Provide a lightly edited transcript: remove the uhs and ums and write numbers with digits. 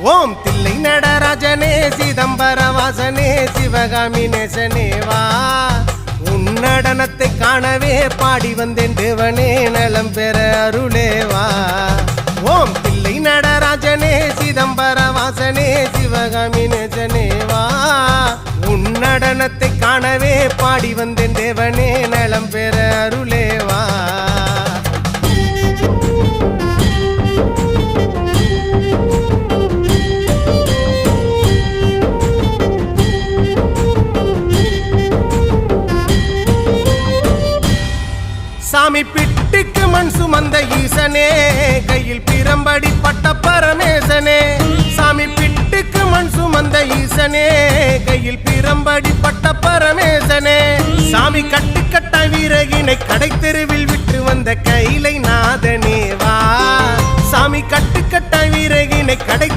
ஓம் தில்லை நடராஜனே சிதம்பர வாசனே சிவகாமி நேசனே வா உன் நடனத்தை காணவே பாடி வந்தேன் தேவனே நலம் பெற அருளேவா ஓம் தில்லை நடராஜனே சிதம்பர வாசனே சிவகாமி நேசனே வா உன் நடனத்தை காணவே பாடி வந்தேன் தேவனே நலம் பெற அருளேவா சாமி பிட்டுக்கு மண் சுமந்த ஈசனே கையில் பிரம்படி பட்ட பரமேசனே சாமி பிட்டுக்கு மண் சுமந்த ஈசனே கையில் பிரம்படி பட்ட பரமேசனே சாமி கட்டுக்கட்ட வீரகினை கடை தெருவில் விட்டு வந்த கைலை நாதனே வா சாமி கட்டுக்கட்ட வீரகினை கடை